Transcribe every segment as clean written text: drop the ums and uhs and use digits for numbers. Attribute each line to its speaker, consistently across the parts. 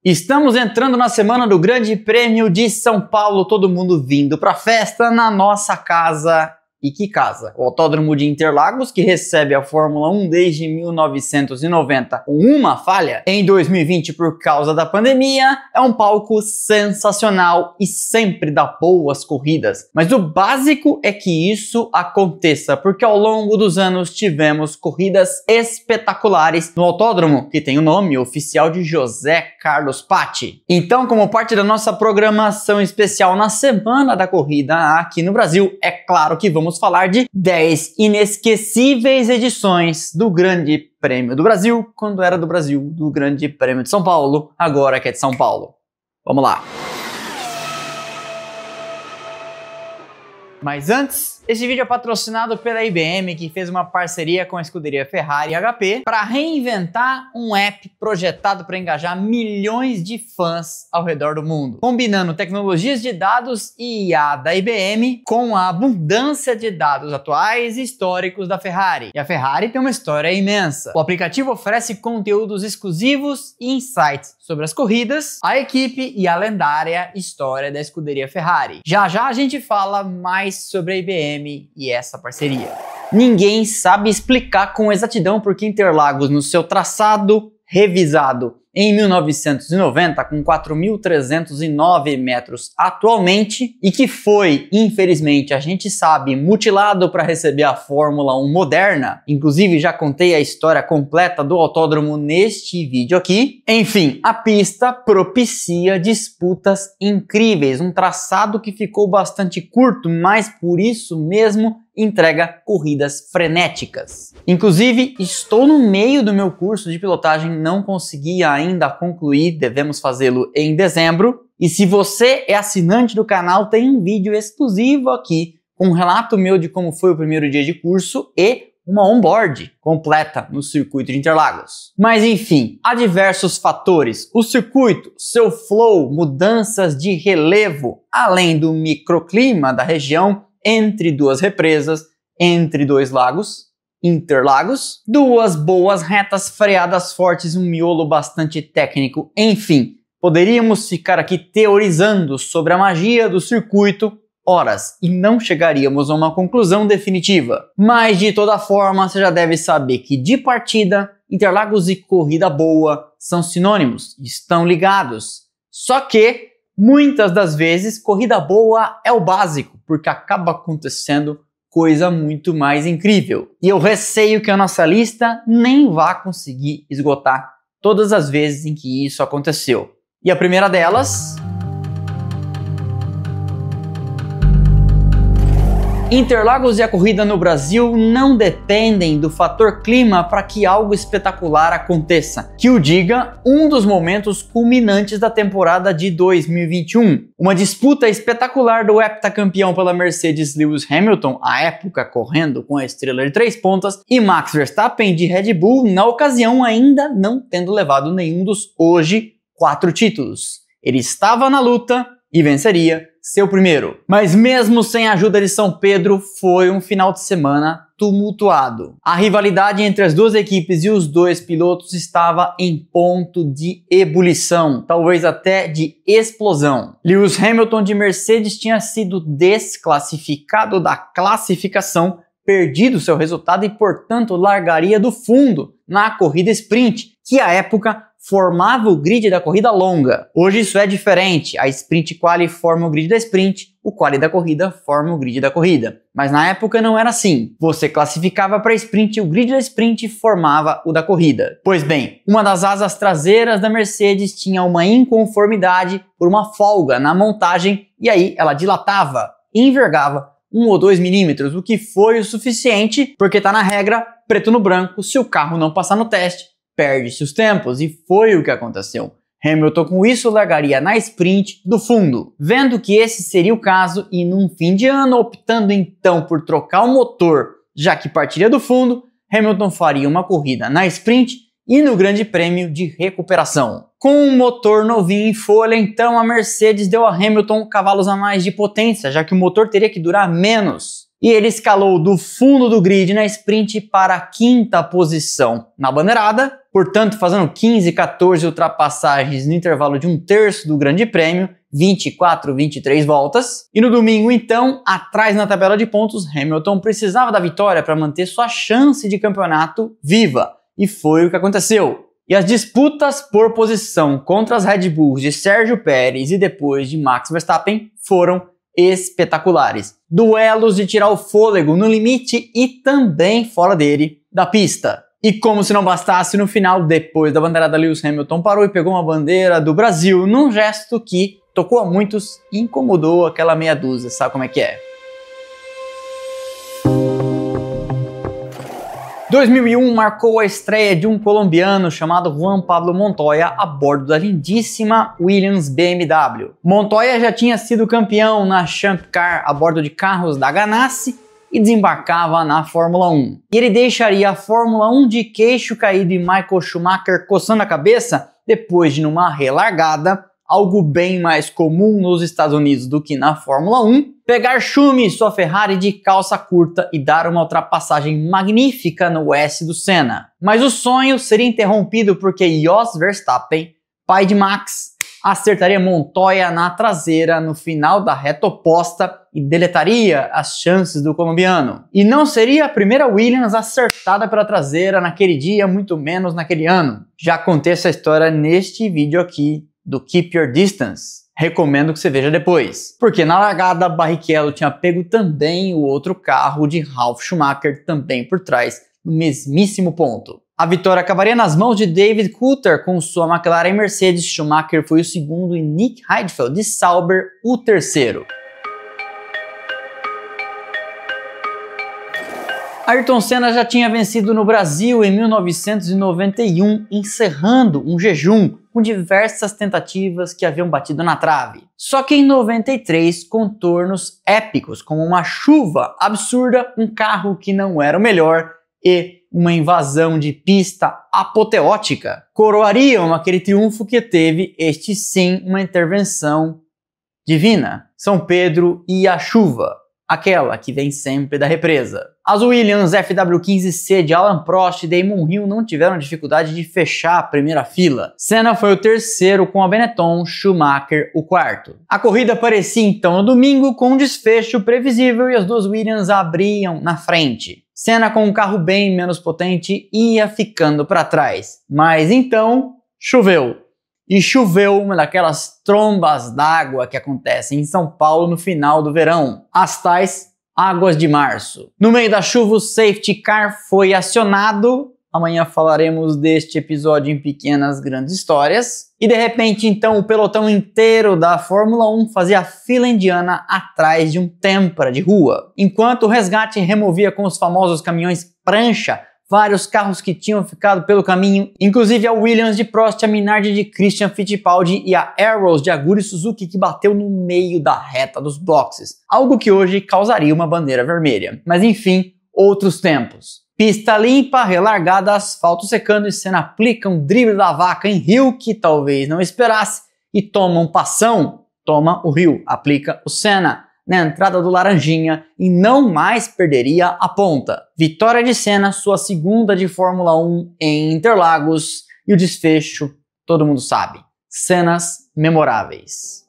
Speaker 1: Estamos entrando na semana do Grande Prêmio de São Paulo, todo mundo vindo para a festa na nossa casa. E que casa? O Autódromo de Interlagos, que recebe a Fórmula 1 desde 1990 com uma falha em 2020 por causa da pandemia, é um palco sensacional e sempre dá boas corridas. Mas o básico é que isso aconteça, porque ao longo dos anos tivemos corridas espetaculares no autódromo, que tem o nome oficial de José Carlos Patti. Então, como parte da nossa programação especial na Semana da Corrida aqui no Brasil, é claro que vamos falar de 10 inesquecíveis edições do Grande Prêmio do Brasil, quando era do Brasil, do Grande Prêmio de São Paulo, agora que é de São Paulo. Vamos lá! Mas antes, esse vídeo é patrocinado pela IBM, que fez uma parceria com a escuderia Ferrari e HP para reinventar um app projetado para engajar milhões de fãs ao redor do mundo, combinando tecnologias de dados e IA da IBM com a abundância de dados atuais e históricos da Ferrari. E a Ferrari tem uma história imensa. O aplicativo oferece conteúdos exclusivos e insights sobre as corridas, a equipe e a lendária história da escuderia Ferrari. Já já a gente fala mais sobre a IBM e essa parceria. Ninguém sabe explicar com exatidão por que Interlagos, no seu traçado revisado em 1990, com 4.309 metros atualmente, e que foi, infelizmente, a gente sabe, mutilado para receber a Fórmula 1 moderna. Inclusive, já contei a história completa do autódromo neste vídeo aqui. Enfim, a pista propicia disputas incríveis, um traçado que ficou bastante curto, mas por isso mesmo entrega corridas frenéticas. Inclusive, estou no meio do meu curso de pilotagem, não consegui ainda concluir, devemos fazê-lo em dezembro. E se você é assinante do canal, tem um vídeo exclusivo aqui com um relato meu de como foi o primeiro dia de curso e uma onboard completa no circuito de Interlagos. Mas enfim, há diversos fatores. O circuito, seu flow, mudanças de relevo, além do microclima da região, entre duas represas, entre dois lagos, Interlagos, duas boas retas freadas fortes, um miolo bastante técnico, enfim, poderíamos ficar aqui teorizando sobre a magia do circuito horas e não chegaríamos a uma conclusão definitiva. Mas de toda forma, você já deve saber que de partida, Interlagos e corrida boa são sinônimos, estão ligados. Só que muitas das vezes, corrida boa é o básico, porque acaba acontecendo coisa muito mais incrível. E eu receio que a nossa lista nem vá conseguir esgotar todas as vezes em que isso aconteceu. E a primeira delas... Interlagos e a corrida no Brasil não dependem do fator clima para que algo espetacular aconteça. Que o diga, um dos momentos culminantes da temporada de 2021. Uma disputa espetacular do heptacampeão pela Mercedes Lewis Hamilton, à época correndo com a estrela de 3 pontas, e Max Verstappen de Red Bull, na ocasião ainda não tendo levado nenhum dos hoje 4 títulos. Ele estava na luta e venceria seu primeiro. Mas mesmo sem a ajuda de São Pedro, foi um final de semana tumultuado. A rivalidade entre as duas equipes e os dois pilotos estava em ponto de ebulição, talvez até de explosão. Lewis Hamilton de Mercedes tinha sido desclassificado da classificação, perdido seu resultado e, portanto, largaria do fundo na corrida sprint, que à época formava o grid da corrida longa. Hoje isso é diferente, a sprint quali forma o grid da sprint, o quali da corrida forma o grid da corrida. Mas na época não era assim. Você classificava para a sprint e o grid da sprint formava o da corrida. Pois bem, uma das asas traseiras da Mercedes tinha uma inconformidade por uma folga na montagem e aí ela dilatava e envergava 1 ou 2 milímetros, o que foi o suficiente, porque tá na regra, preto no branco, se o carro não passar no teste, perde-se os tempos, e foi o que aconteceu. Hamilton com isso largaria na sprint do fundo. Vendo que esse seria o caso e num fim de ano optando então por trocar o motor, já que partiria do fundo, Hamilton faria uma corrida na sprint e no Grande Prêmio de recuperação. Com um motor novinho em folha, então a Mercedes deu a Hamilton cavalos a mais de potência, já que o motor teria que durar menos. e ele escalou do fundo do grid na sprint para a 5ª posição na bandeirada, portanto fazendo 15 e 14 ultrapassagens no intervalo de 1/3 do Grande Prêmio, 24, 23 voltas. E no domingo, então, atrás na tabela de pontos, Hamilton precisava da vitória para manter sua chance de campeonato viva, e foi o que aconteceu. E as disputas por posição contra as Red Bulls de Sérgio Pérez e depois de Max Verstappen foram espetaculares. Duelos de tirar o fôlego no limite e também fora dele, da pista. E como se não bastasse, no final, depois da bandeirada, Lewis Hamilton parou e pegou uma bandeira do Brasil num gesto que tocou a muitos e incomodou aquela meia dúzia, sabe como é que é? 2001 marcou a estreia de um colombiano chamado Juan Pablo Montoya a bordo da lindíssima Williams BMW. Montoya já tinha sido campeão na Champ Car a bordo de carros da Ganassi e desembarcava na Fórmula 1. E ele deixaria a Fórmula 1 de queixo caído e Michael Schumacher coçando a cabeça depois de, numa relargada, algo bem mais comum nos Estados Unidos do que na Fórmula 1, pegar Schumi, sua Ferrari de calça curta e dar uma ultrapassagem magnífica no S do Senna. Mas o sonho seria interrompido porque Jos Verstappen, pai de Max, acertaria Montoya na traseira no final da reta oposta e deletaria as chances do colombiano. E não seria a primeira Williams acertada pela traseira naquele dia, muito menos naquele ano. Já contei essa história neste vídeo aqui do Keep Your Distance. Recomendo que você veja depois. Porque na largada, Barrichello tinha pego também o outro carro de Ralf Schumacher também por trás, no mesmíssimo ponto. A vitória acabaria nas mãos de David Coulthard com sua McLaren e Mercedes. Schumacher foi o segundo e Nick Heidfeld de Sauber o terceiro. Ayrton Senna já tinha vencido no Brasil em 1991, encerrando um jejum com diversas tentativas que haviam batido na trave. Só que em 93, contornos épicos, como uma chuva absurda, um carro que não era o melhor e uma invasão de pista apoteótica, coroariam aquele triunfo que teve, este sim, uma intervenção divina. São Pedro e a chuva. Aquela que vem sempre da represa. As Williams FW15C de Alan Prost e Damon Hill não tiveram dificuldade de fechar a primeira fila. Senna foi o terceiro com a Benetton, Schumacher o quarto. A corrida parecia então no domingo com um desfecho previsível e as duas Williams abriam na frente. Senna com um carro bem menos potente ia ficando para trás. Mas então choveu. E choveu uma daquelas trombas d'água que acontecem em São Paulo no final do verão, as tais águas de março. No meio da chuva, o safety car foi acionado. Amanhã falaremos deste episódio em pequenas grandes histórias. E de repente, então, o pelotão inteiro da Fórmula 1 fazia fila indiana atrás de um Tempra de rua, enquanto o resgate removia com os famosos caminhões prancha vários carros que tinham ficado pelo caminho, inclusive a Williams de Prost, a Minardi de Christian Fittipaldi e a Arrows de Aguri Suzuki, que bateu no meio da reta dos boxes, algo que hoje causaria uma bandeira vermelha. Mas enfim, outros tempos. Pista limpa, relargada, asfalto secando e Senna aplica um drible da vaca em Hill que talvez não esperasse e toma um passão, toma o Hill, aplica o Senna na entrada do Laranjinha e não mais perderia a ponta. Vitória de Senna, sua segunda de Fórmula 1 em Interlagos, e o desfecho todo mundo sabe. Cenas memoráveis.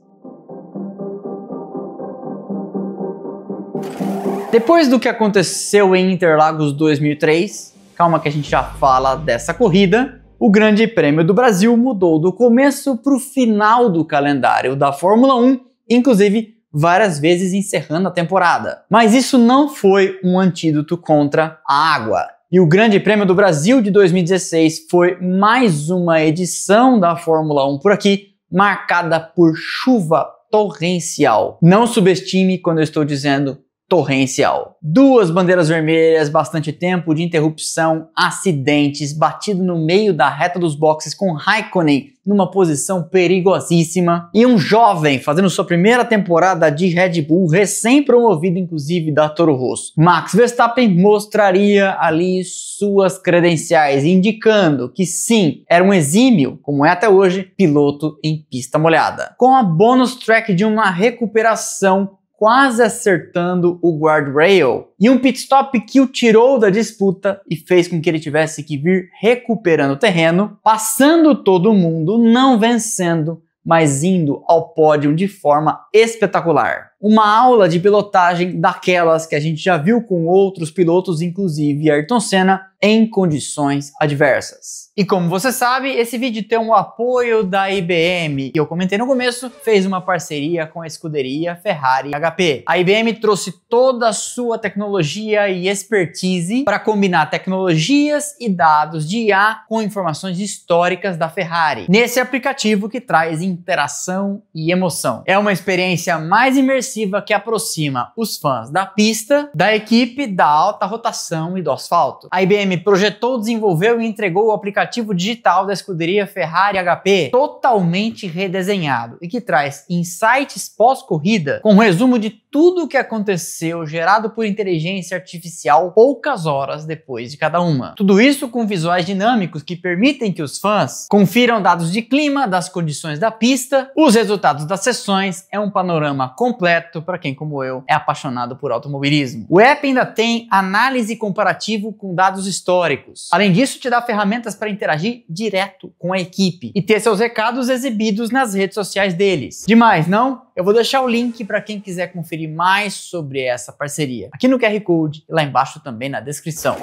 Speaker 1: Depois do que aconteceu em Interlagos 2003, calma que a gente já fala dessa corrida, o Grande Prêmio do Brasil mudou do começo para o final do calendário da Fórmula 1, inclusive várias vezes encerrando a temporada. Mas isso não foi um antídoto contra a água. E o Grande Prêmio do Brasil de 2016 foi mais uma edição da Fórmula 1 por aqui, marcada por chuva torrencial. Não subestime quando eu estou dizendo torrencial. Duas bandeiras vermelhas, bastante tempo de interrupção, acidentes, batido no meio da reta dos boxes com Raikkonen numa posição perigosíssima e um jovem fazendo sua primeira temporada de Red Bull, recém-promovido inclusive da Toro Rosso. Max Verstappen mostraria ali suas credenciais, indicando que sim, era um exímio, como é até hoje, piloto em pista molhada. Com a bonus track de uma recuperação quase acertando o guardrail, e um pit stop que o tirou da disputa e fez com que ele tivesse que vir recuperando o terreno, passando todo mundo, não vencendo, mas indo ao pódio de forma espetacular. Uma aula de pilotagem daquelas que a gente já viu com outros pilotos, inclusive Ayrton Senna, em condições adversas. E como você sabe, esse vídeo tem um apoio da IBM, que eu comentei no começo, fez uma parceria com a escuderia Ferrari HP. A IBM trouxe toda a sua tecnologia e expertise para combinar tecnologias e dados de IA com informações históricas da Ferrari, nesse aplicativo que traz interação e emoção. É uma experiência mais imersiva que aproxima os fãs da pista, da equipe, da alta rotação e do asfalto. A IBM projetou, desenvolveu e entregou o aplicativo digital da escuderia Ferrari HP totalmente redesenhado e que traz insights pós-corrida com um resumo de tudo o que aconteceu, gerado por inteligência artificial poucas horas depois de cada uma. Tudo isso com visuais dinâmicos que permitem que os fãs confiram dados de clima, das condições da pista, os resultados das sessões. É um panorama completo para quem, como eu, é apaixonado por automobilismo. O app ainda tem análise comparativo com dados históricos. Além disso, te dá ferramentas para interagir direto com a equipe e ter seus recados exibidos nas redes sociais deles. Demais, não? Eu vou deixar o link para quem quiser conferir mais sobre essa parceria aqui no QR Code e lá embaixo também na descrição.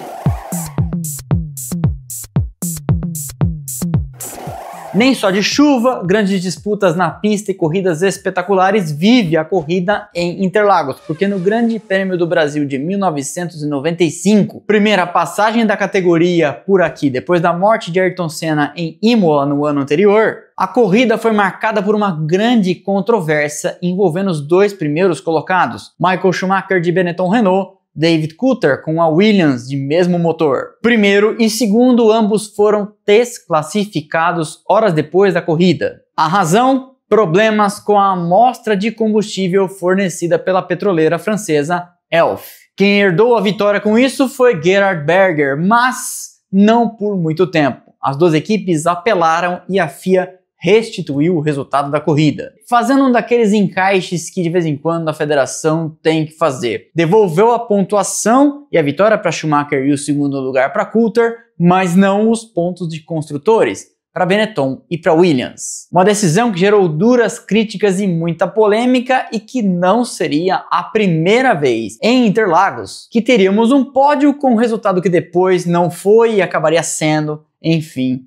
Speaker 1: Nem só de chuva, grandes disputas na pista e corridas espetaculares vive a corrida em Interlagos, porque no Grande Prêmio do Brasil de 1995, primeira passagem da categoria por aqui depois da morte de Ayrton Senna em Imola no ano anterior, a corrida foi marcada por uma grande controvérsia envolvendo os dois primeiros colocados, Michael Schumacher de Benetton Renault, David Coulthard com a Williams de mesmo motor. Primeiro e segundo, ambos foram desclassificados horas depois da corrida. A razão? Problemas com a amostra de combustível fornecida pela petroleira francesa Elf. Quem herdou a vitória com isso foi Gerhard Berger, mas não por muito tempo. As duas equipes apelaram e a FIA restituiu o resultado da corrida, fazendo um daqueles encaixes que de vez em quando a federação tem que fazer. Devolveu a pontuação e a vitória para Schumacher e o segundo lugar para Coulthard, mas não os pontos de construtores para Benetton e para Williams. Uma decisão que gerou duras críticas e muita polêmica e que não seria a primeira vez em Interlagos que teríamos um pódio com um resultado que depois não foi e acabaria sendo. Enfim,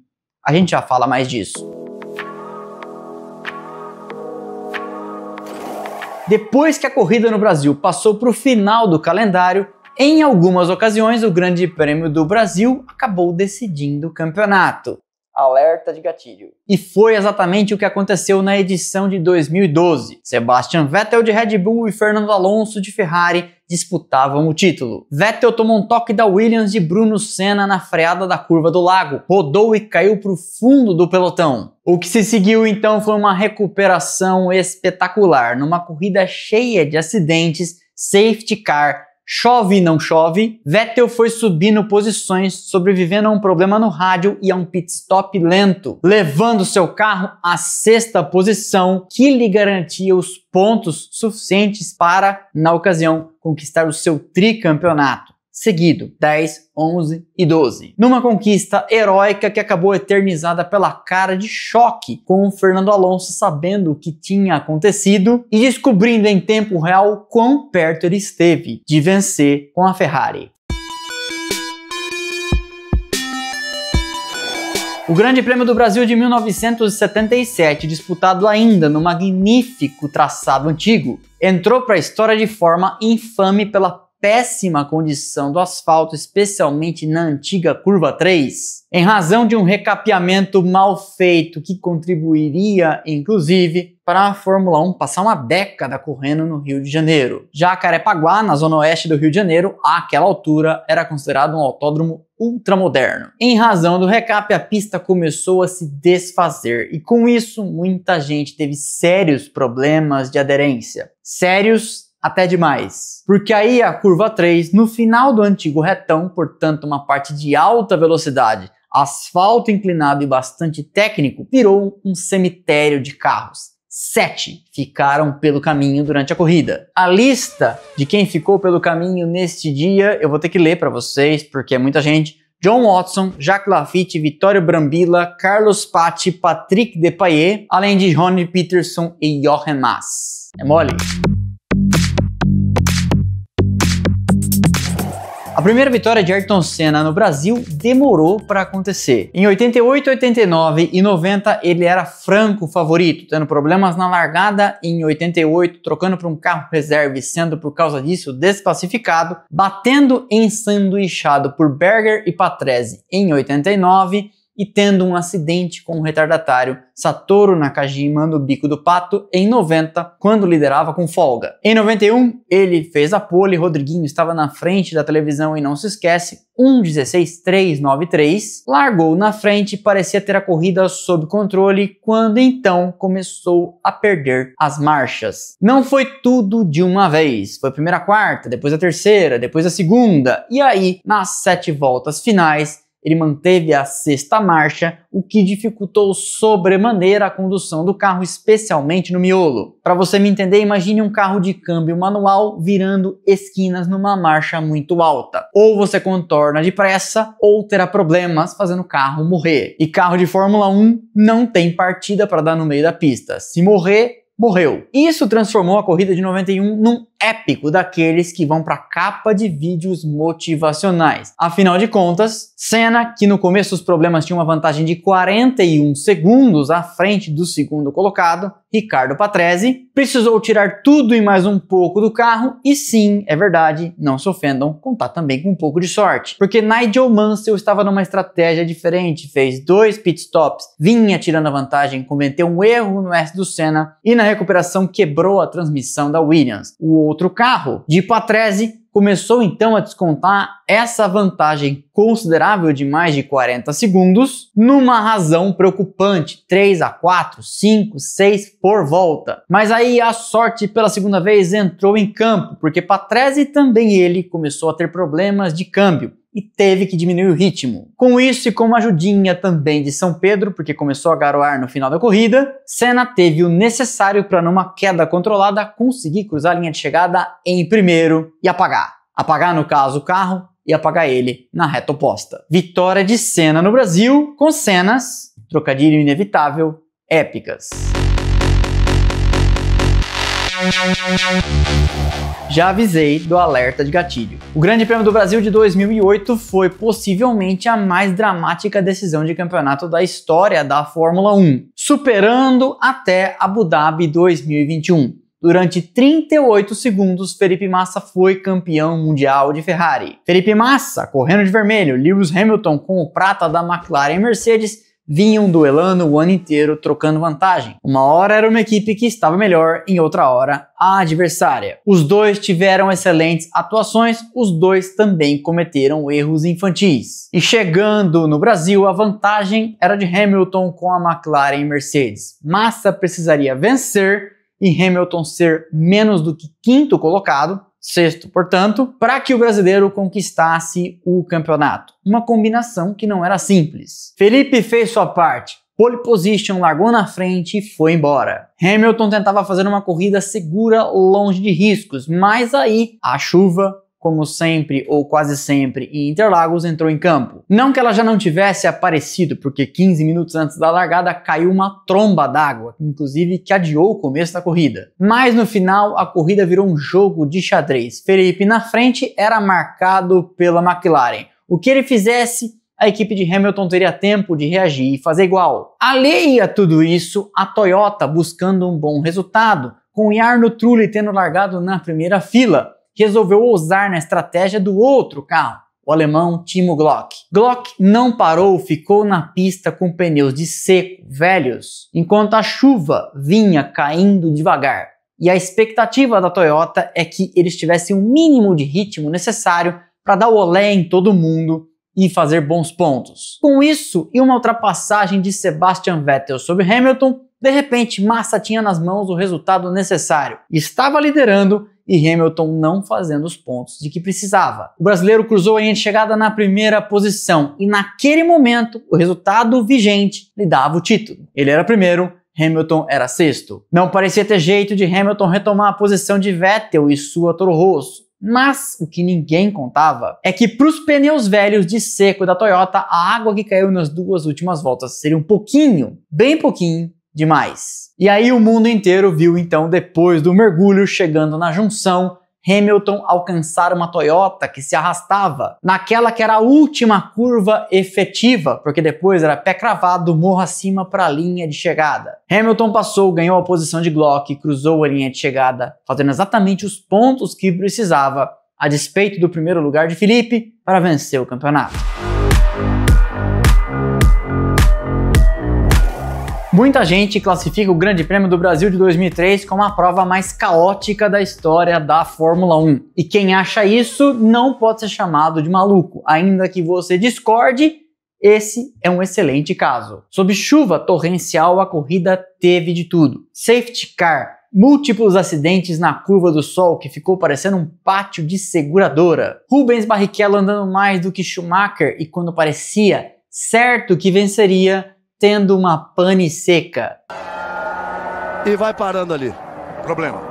Speaker 1: a gente já fala mais disso. Depois que a corrida no Brasil passou para o final do calendário, em algumas ocasiões o Grande Prêmio do Brasil acabou decidindo o campeonato. Alerta de gatilho. E foi exatamente o que aconteceu na edição de 2012. Sebastian Vettel de Red Bull e Fernando Alonso de Ferrari disputavam o título. Vettel tomou um toque da Williams de Bruno Senna na freada da curva do lago, rodou e caiu para o fundo do pelotão. O que se seguiu então foi uma recuperação espetacular, numa corrida cheia de acidentes, safety car, chove e não chove, Vettel foi subindo posições, sobrevivendo a um problema no rádio e a um pit stop lento, levando seu carro à sexta posição, que lhe garantia os pontos suficientes para, na ocasião, conquistar o seu tricampeonato, seguido 10, 11 e 12. Numa conquista heróica que acabou eternizada pela cara de choque com o Fernando Alonso sabendo o que tinha acontecido e descobrindo em tempo real quão perto ele esteve de vencer com a Ferrari. O Grande Prêmio do Brasil de 1977, disputado ainda no magnífico traçado antigo, entrou para a história de forma infame pela péssima condição do asfalto, especialmente na antiga curva 3, em razão de um recapeamento mal feito que contribuiria, inclusive, para a Fórmula 1 passar uma década correndo no Rio de Janeiro. Jacarepaguá, na zona oeste do Rio de Janeiro, àquela altura era considerado um autódromo ultramoderno. Em razão do recape, a pista começou a se desfazer e com isso muita gente teve sérios problemas de aderência. Sérios até demais. Porque aí a curva 3, no final do antigo retão, portanto uma parte de alta velocidade, asfalto inclinado e bastante técnico, virou um cemitério de carros. 7 ficaram pelo caminho durante a corrida. A lista de quem ficou pelo caminho neste dia eu vou ter que ler para vocês, porque é muita gente. John Watson, Jacques Laffite, Vittorio Brambilla, Carlos Paty, Patrick Depailler, além de Ronnie Peterson e Jochen Mass. É mole? A primeira vitória de Ayrton Senna no Brasil demorou para acontecer. Em 88, 89 e 90 ele era franco favorito, tendo problemas na largada em 88, trocando para um carro reserva e sendo por causa disso desclassificado, batendo ensanduichado por Berger e Patrese em 89 e tendo um acidente com o retardatário Satoru Nakajima no Bico do Pato em 90, quando liderava com folga. Em 91, ele fez a pole, Rodriguinho estava na frente da televisão e não se esquece, 1:16.393, largou na frente e parecia ter a corrida sob controle, quando então começou a perder as marchas. Não foi tudo de uma vez, foi a primeira quarta, depois a terceira, depois a segunda, e aí, nas 7 voltas finais, ele manteve a 6ª marcha, o que dificultou sobremaneira a condução do carro, especialmente no miolo. Para você me entender, imagine um carro de câmbio manual virando esquinas numa marcha muito alta. Ou você contorna depressa, ou terá problemas fazendo o carro morrer. E carro de Fórmula 1 não tem partida para dar no meio da pista. Se morrer, morreu. Isso transformou a corrida de 91 num épico daqueles que vão para capa de vídeos motivacionais. Afinal de contas, Senna, que no começo dos problemas tinha uma vantagem de 41 segundos à frente do segundo colocado, Riccardo Patrese, precisou tirar tudo e mais um pouco do carro e sim, é verdade, não se ofendam, contar também com um pouco de sorte, porque Nigel Mansell estava numa estratégia diferente, fez 2 pitstops, vinha tirando a vantagem, cometeu um erro no S do Senna e na recuperação quebrou a transmissão da Williams. O outro carro de Patrese começou então a descontar essa vantagem considerável de mais de 40 segundos numa razão preocupante, 3 a 4, 5, 6 por volta. Mas aí a sorte pela segunda vez entrou em campo, porque Patrese também ele começou a ter problemas de câmbio e teve que diminuir o ritmo. Com isso e com uma ajudinha também de São Pedro, porque começou a garoar no final da corrida, Senna teve o necessário para numa queda controlada conseguir cruzar a linha de chegada em primeiro e apagar. Apagar, no caso, o carro e apagar ele na reta oposta. Vitória de Senna no Brasil, com cenas, trocadilho inevitável, épicas. Já avisei do alerta de gatilho. O Grande Prêmio do Brasil de 2008 foi possivelmente a mais dramática decisão de campeonato da história da Fórmula 1, superando até Abu Dhabi 2021. Durante 38 segundos, Felipe Massa foi campeão mundial de Ferrari. Felipe Massa, correndo de vermelho, Lewis Hamilton com o prata da McLaren e Mercedes, vinham duelando o ano inteiro, trocando vantagem. Uma hora era uma equipe que estava melhor, em outra hora a adversária. Os dois tiveram excelentes atuações, os dois também cometeram erros infantis. E chegando no Brasil, a vantagem era de Hamilton com a McLaren e Mercedes. Massa precisaria vencer e Hamilton ser menos do que 5º colocado, 6º, portanto, para que o brasileiro conquistasse o campeonato. Uma combinação que não era simples. Felipe fez sua parte, pole position, largou na frente e foi embora. Hamilton tentava fazer uma corrida segura, longe de riscos, mas aí a chuva, como sempre ou quase sempre em Interlagos, entrou em campo. Não que ela já não tivesse aparecido, porque 15 minutos antes da largada caiu uma tromba d'água, inclusive que adiou o começo da corrida. Mas no final a corrida virou um jogo de xadrez. Felipe na frente era marcado pela McLaren. O que ele fizesse, a equipe de Hamilton teria tempo de reagir e fazer igual. Alheia a tudo isso, a Toyota buscando um bom resultado, com Jarno Trulli tendo largado na primeira fila, resolveu ousar na estratégia do outro carro, o alemão Timo Glock. Glock não parou, ficou na pista com pneus de seco, velhos, enquanto a chuva vinha caindo devagar. E a expectativa da Toyota é que eles tivessem o mínimo de ritmo necessário para dar o olé em todo mundo e fazer bons pontos. Com isso e uma ultrapassagem de Sebastian Vettel sobre Hamilton, de repente Massa tinha nas mãos o resultado necessário. Estava liderando e Hamilton não fazendo os pontos de que precisava. O brasileiro cruzou a linha de chegada na primeira posição e naquele momento o resultado vigente lhe dava o título. Ele era primeiro, Hamilton era sexto. Não parecia ter jeito de Hamilton retomar a posição de Vettel e sua Toro Rosso. Mas o que ninguém contava é que para os pneus velhos de seco da Toyota, a água que caiu nas duas últimas voltas seria um pouquinho, bem pouquinho, demais. E aí o mundo inteiro viu então, depois do mergulho, chegando na junção, Hamilton alcançar uma Toyota que se arrastava naquela que era a última curva efetiva, porque depois era pé cravado, morro acima para a linha de chegada. Hamilton passou, ganhou a posição de Glock, cruzou a linha de chegada, fazendo exatamente os pontos que precisava, a despeito do primeiro lugar de Felipe, para vencer o campeonato. Muita gente classifica o Grande Prêmio do Brasil de 2003 como a prova mais caótica da história da Fórmula 1. E quem acha isso não pode ser chamado de maluco. Ainda que você discorde, esse é um excelente caso. Sob chuva torrencial, a corrida teve de tudo. Safety car, múltiplos acidentes na curva do sol que ficou parecendo um pátio de seguradora. Rubens Barrichello andando mais do que Schumacher e quando parecia certo que venceria, tendo uma pane seca.
Speaker 2: E vai parando ali. Problema.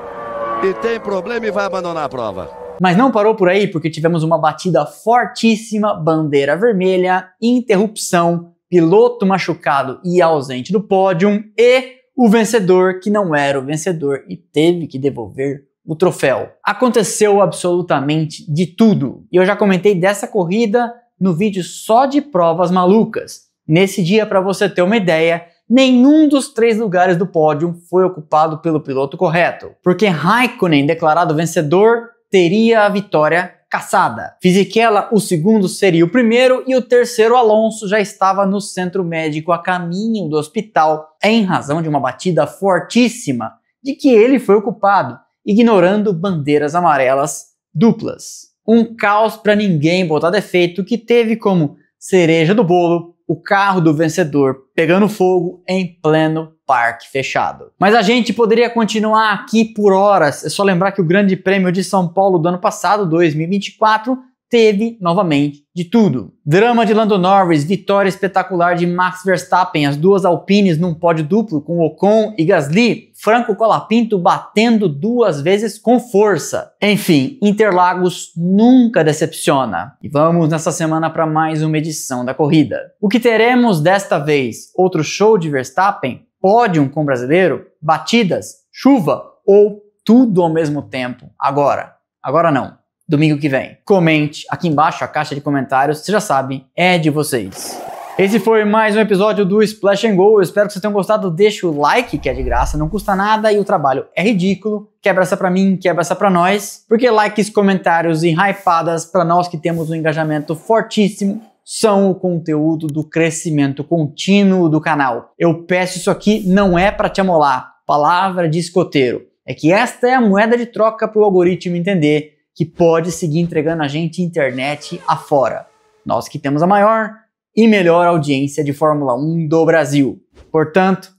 Speaker 2: E tem problema e vai abandonar a prova.
Speaker 1: Mas não parou por aí, porque tivemos uma batida fortíssima, bandeira vermelha, interrupção, piloto machucado e ausente do pódio e o vencedor que não era o vencedor e teve que devolver o troféu. Aconteceu absolutamente de tudo. E eu já comentei dessa corrida no vídeo só de provas malucas. Nesse dia, para você ter uma ideia, nenhum dos 3 lugares do pódio foi ocupado pelo piloto correto, porque Raikkonen, declarado vencedor, teria a vitória caçada. Fisichella, o segundo, seria o primeiro e o terceiro, Alonso, já estava no centro médico a caminho do hospital em razão de uma batida fortíssima de que ele foi ocupado, ignorando bandeiras amarelas duplas. Um caos para ninguém botar defeito que teve como cereja do bolo o carro do vencedor pegando fogo em pleno parque fechado. Mas a gente poderia continuar aqui por horas, é só lembrar que o Grande Prêmio de São Paulo do ano passado, 2024, teve novamente de tudo. Drama de Lando Norris, vitória espetacular de Max Verstappen, as duas Alpines num pódio duplo com Ocon e Gasly, Franco Colapinto batendo 2 vezes com força. Enfim, Interlagos nunca decepciona. E vamos nessa semana para mais uma edição da corrida. O que teremos desta vez? Outro show de Verstappen? Pódio com brasileiro? Batidas? Chuva? Ou tudo ao mesmo tempo? Agora não. Domingo que vem. Comente aqui embaixo, a caixa de comentários, você já sabe, é de vocês. Esse foi mais um episódio do Splash and Go. Eu espero que vocês tenham gostado. Deixa o like, que é de graça, não custa nada e o trabalho é ridículo. Quebra essa pra mim, quebra essa pra nós. Porque likes, comentários e hypadas pra nós que temos um engajamento fortíssimo são o conteúdo do crescimento contínuo do canal. Eu peço isso aqui, não é pra te amolar. Palavra de escoteiro. É que esta é a moeda de troca pro algoritmo entender que pode seguir entregando a gente internet afora. Nós que temos a maior e melhor audiência de Fórmula 1 do Brasil. Portanto,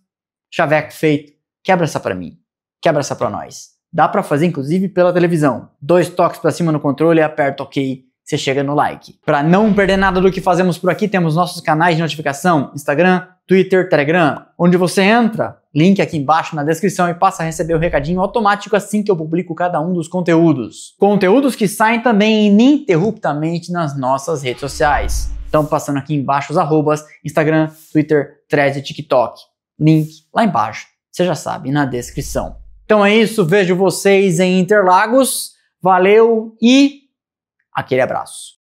Speaker 1: chaveco feito, quebra essa pra mim, quebra essa pra nós. Dá pra fazer inclusive pela televisão. 2 toques pra cima no controle e aperta OK, você chega no like. Pra não perder nada do que fazemos por aqui, temos nossos canais de notificação, Instagram, Twitter, Telegram, onde você entra, link aqui embaixo na descrição e passa a receber o recadinho automático assim que eu publico cada um dos conteúdos. Conteúdos que saem também ininterruptamente nas nossas redes sociais. Então passando aqui embaixo os arrobas, Instagram, Twitter, Threads e TikTok. Link lá embaixo, você já sabe, na descrição. Então é isso, vejo vocês em Interlagos, valeu e aquele abraço.